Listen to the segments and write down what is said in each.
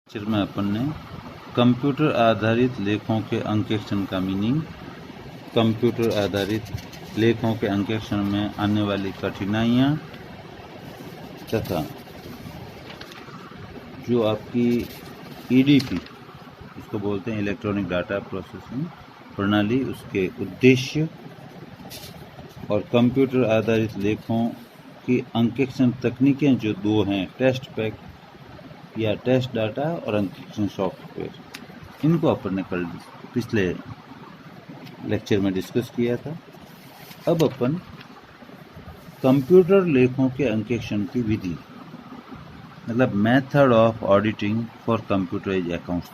Lecture में अपन ने computer आधारित लेखों के अंकेक्षण का मीनिंग, कंप्यूटर आधारित लेखों के अंकेक्षण में आने वाली कठिनाइयाँ तथा जो आपकी ईडीपी, इसको बोलते हैं इलेक्ट्रॉनिक डाटा प्रोसेसिंग प्रणाली, उसके उद्देश्य और कंप्यूटर आधारित लेखों की अंकेक्षण तकनीकें जो दो हैं, टेस्ट पैक या टेस्ट डाटा और अंकेक्षण सॉफ्टवेयर, इनको अपन ने कल पिछले लेक्चर में डिस्कस किया था। अब अपन कंप्यूटर लेखों के अंकेक्षण की विधि, मतलब method of auditing for computerised accounts,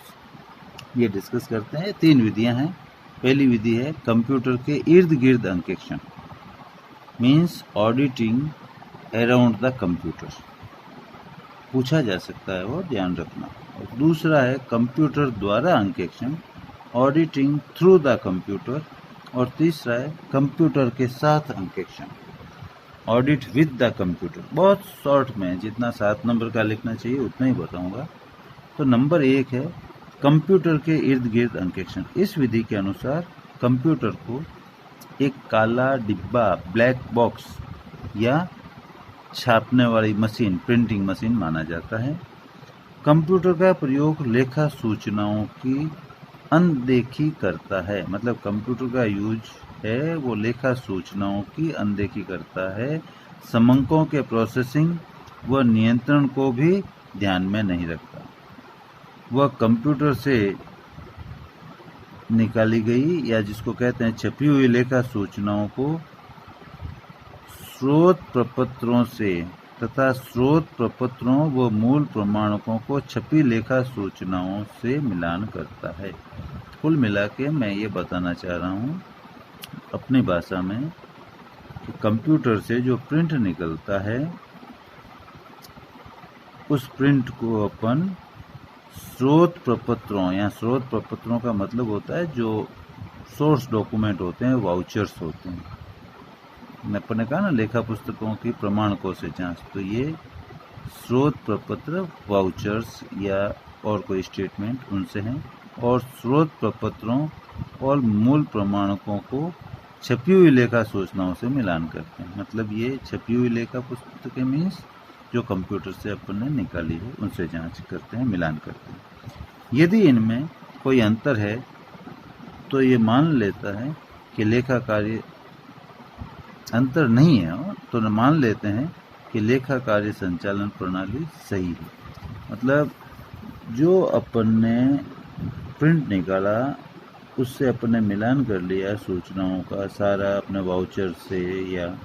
ये डिस्कस करते हैं। 3 विधियां हैं। पहली विधि है कंप्यूटर के इर्द गिर्द अंकेक्षण, means auditing around the computer, पूछा जा सकता है, वो ध्यान रखना। और दूसरा है कंप्यूटर द्वारा अंकेक्षण, ऑडिटिंग थ्रू द कंप्यूटर। और तीसरा है कंप्यूटर के साथ अंकेक्षण, ऑडिट विद द कंप्यूटर। बहुत शॉर्ट में, जितना 7 नंबर का लिखना चाहिए उतना ही बताऊंगा। तो नंबर 1 है कंप्यूटर के इर्द गिर्द अंकेक्षण। इस विधि के अनुसार कंप्यूटर को एक काला डिब्बा, ब्लैक बॉक्स या छापने वाली मशीन, प्रिंटिंग मशीन माना जाता है। कंप्यूटर का प्रयोग लेखा सूचनाओं की अनदेखी करता है, मतलब कंप्यूटर का यूज है वो लेखा सूचनाओं की अनदेखी करता है, समंकों के प्रोसेसिंग व नियंत्रण को भी ध्यान में नहीं रखता। वह कंप्यूटर से निकाली गई या जिसको कहते हैं छपी हुई लेखा सूचनाओं को स्रोत प्रपत्रों से तथा स्रोत प्रपत्रों व मूल प्रमाणकों को छपी लेखा सूचनाओं से मिलान करता है। कुल मिला के मैं ये बताना चाह रहा हूँ अपनी भाषा में कि कंप्यूटर से जो प्रिंट निकलता है उस प्रिंट को अपन स्रोत प्रपत्रों, या स्रोत प्रपत्रों का मतलब होता है जो सोर्स डॉक्यूमेंट होते हैं, वाउचर्स होते हैं। अपन ने कहा ना लेखा पुस्तकों की प्रमाणकों से जांच, तो ये स्रोत प्रपत्र वाउचर्स या और कोई स्टेटमेंट उनसे हैं, और स्रोत प्रपत्रों और मूल प्रमाणकों को छपी हुई लेखा सूचनाओं से मिलान करते हैं। मतलब ये छपी हुई लेखा पुस्तकें मीन्स जो कंप्यूटर से अपन ने निकाली है उनसे जांच करते हैं, मिलान करते हैं। यदि इनमें कोई अंतर है तो ये मान लेता है कि लेखा कार्य अंतर नहीं है, तो मान लेते हैं कि लेखा कार्य संचालन प्रणाली सही है। मतलब जो अपन ने प्रिंट निकाला उससे अपन ने मिलान कर लिया सूचनाओं का सारा अपने वाउचर से या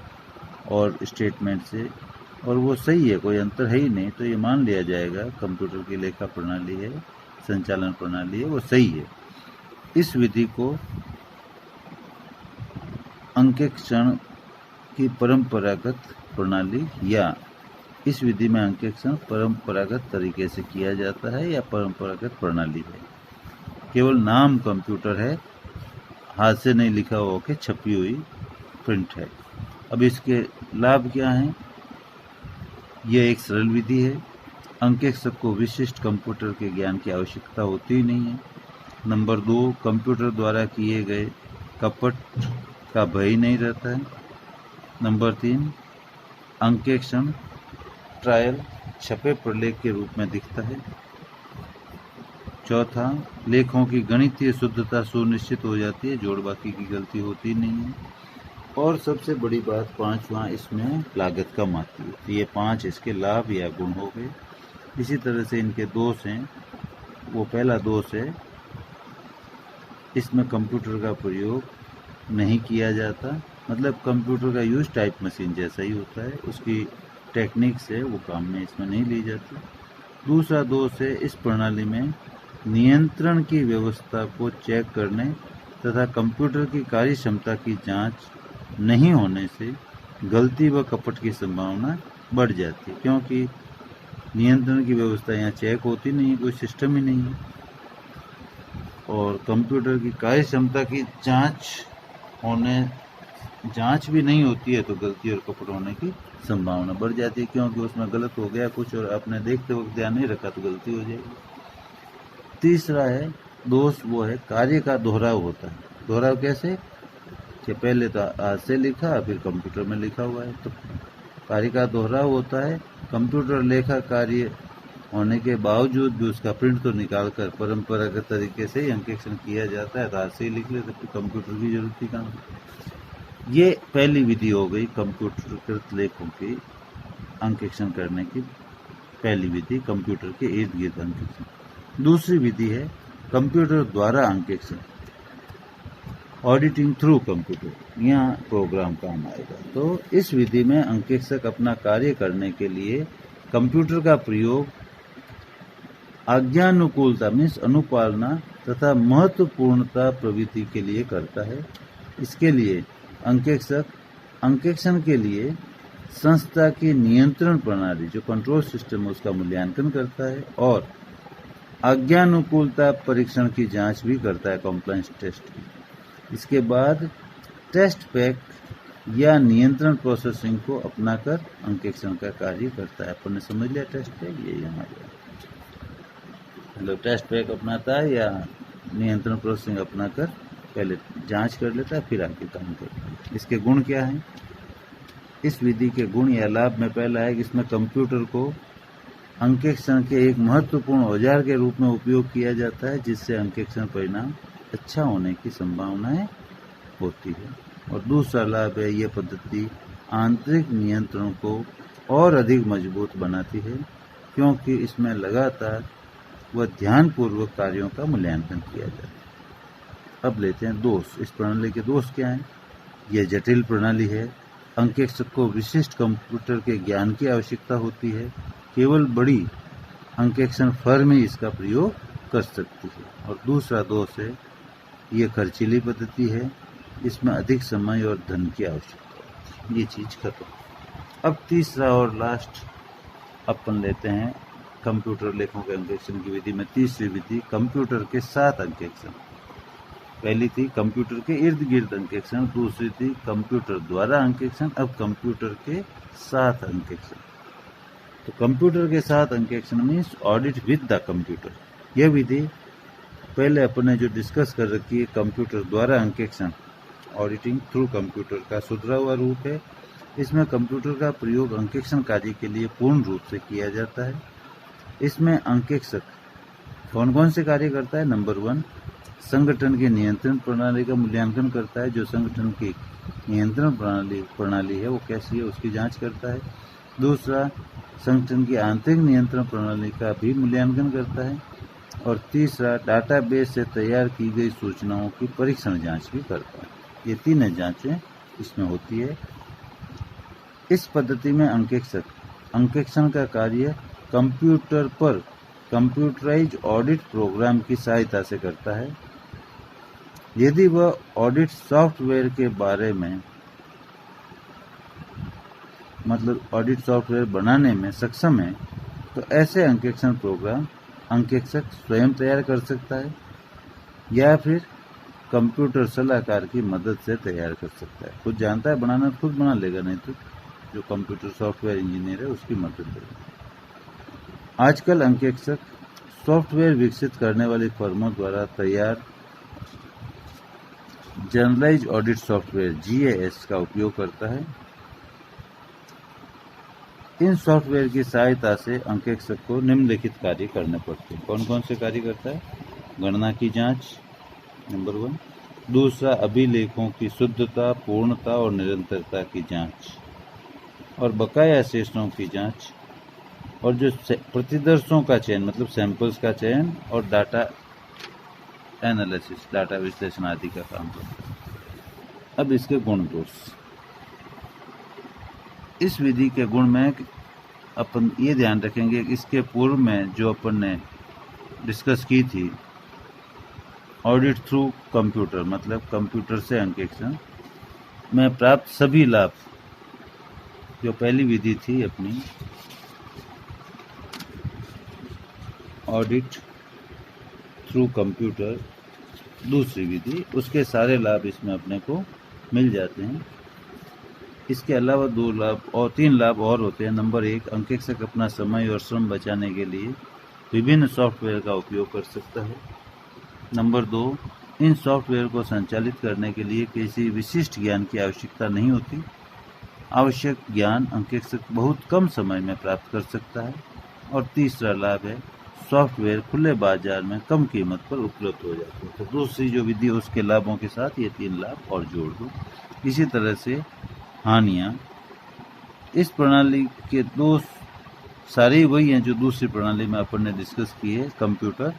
और स्टेटमेंट से, और वो सही है, कोई अंतर है ही नहीं, तो ये मान लिया जाएगा कंप्यूटर की लेखा प्रणाली है, संचालन प्रणाली है, वो सही है। इस विधि को अंकेक्षण की परंपरागत प्रणाली, या इस विधि में अंकेक्षण परंपरागत तरीके से किया जाता है या परंपरागत प्रणाली है। केवल नाम कंप्यूटर है, हाथ से नहीं लिखा हुआ कि छपी हुई प्रिंट है। अब इसके लाभ क्या हैं? यह एक सरल विधि है। अंकेक्षक को विशिष्ट कंप्यूटर के ज्ञान की आवश्यकता होती ही नहीं है। नंबर 2, कंप्यूटर द्वारा किए गए कपट का भय नहीं रहता है। नंबर 3, अंकेक्षण ट्रायल छपे प्रलेख के रूप में दिखता है। चौथा, लेखों की गणितीय शुद्धता सुनिश्चित हो जाती है, जोड़ बाकी की गलती होती नहीं है। और सबसे बड़ी बात 5वां, इसमें लागत कम आती है। तो ये 5 इसके लाभ या गुण हो गए। इसी तरह से इनके दोष हैं। वो पहला दोष है इसमें कंप्यूटर का प्रयोग नहीं किया जाता, मतलब कंप्यूटर का यूज टाइप मशीन जैसा ही होता है, उसकी टेक्निक से वो काम में इसमें नहीं ली जाती। दूसरा दोष है इस प्रणाली में नियंत्रण की व्यवस्था को चेक करने तथा कंप्यूटर की कार्य क्षमता की जांच नहीं होने से गलती व कपट की संभावना बढ़ जाती है, क्योंकि नियंत्रण की व्यवस्था यहाँ चेक होती नहीं है, कोई सिस्टम ही नहीं है, और कंप्यूटर की कार्य क्षमता की जांच भी नहीं होती है, तो गलती और कपट होने की संभावना बढ़ जाती है, क्योंकि उसमें गलत हो गया कुछ और आपने देखते वक्त ध्यान नहीं रखा तो गलती हो जाएगी। तीसरा है दोष, वो है कार्य का दोहराव होता है। दोहराव कैसे कि पहले तो हाथ से लिखा फिर कंप्यूटर में लिखा हुआ है, तो कार्य का दोहराव होता है। कंप्यूटर लेखा कार्य होने के बावजूद भी उसका प्रिंट तो निकालकर परंपरागत तरीके से ही अंकेक्षण किया जाता है, तो हाथ से ही लिख लेते, तो कंप्यूटर की जरूरत ही कहाँ। ये पहली विधि हो गई कंप्यूटरकृत लेखों की अंकेक्षण करने की पहली विधि, कंप्यूटर के इर्द गिर्द अंकेक्षण। दूसरी विधि है कंप्यूटर द्वारा अंकेक्षण, ऑडिटिंग थ्रू कंप्यूटर, यहाँ प्रोग्राम काम आएगा। तो इस विधि में अंकेक्षक अपना कार्य करने के लिए कंप्यूटर का प्रयोग आज्ञानुकूलता मीन्स अनुपालना तथा महत्वपूर्णता प्रवृत्ति के लिए करता है। इसके लिए अंकेक्षक अंकेक्षण के लिए संस्था की नियंत्रण प्रणाली जो कंट्रोल सिस्टम है उसका मूल्यांकन करता है और आज्ञानुकूलता परीक्षण की जांच भी करता है, कॉम्प्लायंस टेस्ट की। इसके बाद टेस्ट पैक या नियंत्रण प्रोसेसिंग को अपनाकर अंकेक्षण का कार्य करता है। अपन ने समझ लिया टेस्ट पैक, ये हमारे मतलब टेस्ट पैक अपनाता है या नियंत्रण प्रोसेसिंग अपनाकर पहले जांच कर लेता है फिर आगे काम करता है। इसके गुण क्या हैं? इस विधि के गुण या लाभ में पहला है कि इसमें कंप्यूटर को अंकेक्षण के एक महत्वपूर्ण औजार के रूप में उपयोग किया जाता है, जिससे अंकेक्षण परिणाम अच्छा होने की संभावनाएं होती है। और दूसरा लाभ है यह पद्धति आंतरिक नियंत्रण को और अधिक मजबूत बनाती है, क्योंकि इसमें लगातार व ध्यानपूर्वक कार्यों का मूल्यांकन किया जाता है। अब लेते हैं दोष। इस प्रणाली के दोष क्या हैं? यह जटिल प्रणाली है, अंकेक्षक को विशिष्ट कंप्यूटर के ज्ञान की आवश्यकता होती है, केवल बड़ी अंकेक्षण फर्म ही इसका प्रयोग कर सकती है। और दूसरा दोष है यह खर्चीली पद्धति है, इसमें अधिक समय और धन की आवश्यकता है। ये चीज खत्म। अब तीसरा और लास्ट अपन लेते हैं कंप्यूटर लेखों के अंकेक्षण की विधि में तीसरी विधि कंप्यूटर के साथ अंकेक्षण। पहली थी कंप्यूटर के इर्द गिर्द अंकेक्षण, दूसरी थी कंप्यूटर द्वारा अंकेक्षण, अब कंप्यूटर के साथ अंकेक्षण। तो कंप्यूटर के साथ अंकेक्षण means audit with the computer. यह विधि पहले अपन ने जो डिस्कस कर रखी है कंप्यूटर द्वारा अंकेक्षण, ऑडिटिंग थ्रू कंप्यूटर का सुधरा हुआ रूप है। इसमें कंप्यूटर का प्रयोग अंकेक्षण कार्य के लिए पूर्ण रूप से किया जाता है। इसमें अंकेक्षक कौन कौन से कार्य करता है? नंबर 1, संगठन की नियंत्रण प्रणाली का मूल्यांकन करता है, जो संगठन की नियंत्रण प्रणाली है वो कैसी है उसकी जांच करता है। दूसरा, संगठन की आंतरिक नियंत्रण प्रणाली का भी मूल्यांकन करता है। और तीसरा, डाटाबेस से तैयार की गई सूचनाओं की परीक्षण जांच भी करता है। ये तीन जांचें इसमें होती है। इस पद्धति में अंकेक्षक अंकेक्षण का कार्य कंप्यूटर पर कंप्यूटराइज ऑडिट प्रोग्राम की सहायता से करता है। यदि वह ऑडिट सॉफ्टवेयर के बारे में मतलब ऑडिट सॉफ्टवेयर बनाने में सक्षम है तो ऐसे अंकेक्षण प्रोग्राम अंकेक्षक स्वयं तैयार कर सकता है या फिर कंप्यूटर सलाहकार की मदद से तैयार कर सकता है। खुद जानता है बनाना तो खुद बना लेगा, नहीं तो जो कंप्यूटर सॉफ्टवेयर इंजीनियर है उसकी मदद लेगा। आजकल अंकेक्षक सॉफ्टवेयर विकसित करने वाली फर्मों द्वारा तैयार जनरलाइज ऑडिट सॉफ्टवेयर GAS का उपयोग करता है। इन सॉफ्टवेयर की सहायता से अंकेक्षक को निम्नलिखित कार्य करने पड़ते हैं। कौन कौन से कार्य करता है? गणना की जांच नंबर 1, दूसरा अभिलेखों की शुद्धता, पूर्णता और निरंतरता की जांच, और बकाया शेषों की जांच, और जो प्रतिदर्शों का चयन मतलब सैंपल्स का चयन, और डाटा एनालिसिस, डाटा विश्लेषण आदि का काम करता है। अब इसके गुण दोष। इस विधि के गुण में अपन ये ध्यान रखेंगे कि इसके पूर्व में जो अपन ने डिस्कस की थी ऑडिट थ्रू कंप्यूटर मतलब कंप्यूटर से अंकेक्षण में प्राप्त सभी लाभ, जो पहली विधि थी अपनी ऑडिट थ्रू कंप्यूटर, दूसरी विधि, उसके सारे लाभ इसमें अपने को मिल जाते हैं। इसके अलावा 2 लाभ और 3 लाभ और होते हैं। नंबर 1, अंकेक्षक अपना समय और श्रम बचाने के लिए विभिन्न सॉफ्टवेयर का उपयोग कर सकता है। नंबर 2, इन सॉफ्टवेयर को संचालित करने के लिए किसी विशिष्ट ज्ञान की आवश्यकता नहीं होती। आवश्यक ज्ञान अंकेक्षक बहुत कम समय में प्राप्त कर सकता है। और तीसरा लाभ है, सॉफ्टवेयर खुले बाजार में कम कीमत पर उपलब्ध हो जाते हैं। तो दूसरी जो विधि है उसके लाभों के साथ ये 3 लाभ और जोड़ दो। इसी तरह से हानियाँ, इस प्रणाली के दोष सारी वही हैं जो दूसरी प्रणाली में अपन ने डिस्कस की है। कंप्यूटर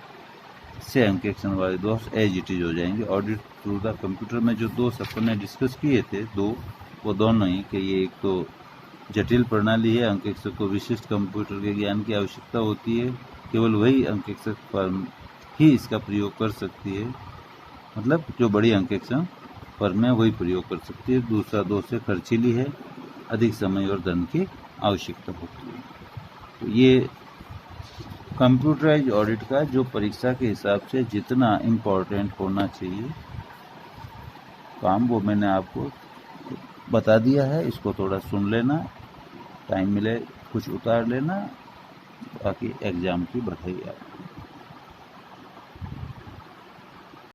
से अंकेक्षण वाले दोष एज इट इज हो जाएंगे। ऑडिट थ्रू द कंप्यूटर में जो दोष अपन ने डिस्कस किए थे वो दोनों ही कि ये एक तो जटिल प्रणाली है, अंकेक्षक को विशिष्ट कंप्यूटर के ज्ञान की आवश्यकता होती है, केवल वही अंकेक्षक फर्म ही इसका प्रयोग कर सकती है, मतलब जो बड़ी अंकेक्षण फर्म है वही प्रयोग कर सकती है। दूसरा दोष है खर्चीली है, अधिक समय और धन की आवश्यकता होती है। तो ये कंप्यूटराइज ऑडिट का जो परीक्षा के हिसाब से जितना इम्पोर्टेंट होना चाहिए काम वो मैंने आपको बता दिया है। इसको थोड़ा सुन लेना, टाइम मिले कुछ उतार लेना, बाकी एग्जाम की बधाई आपको।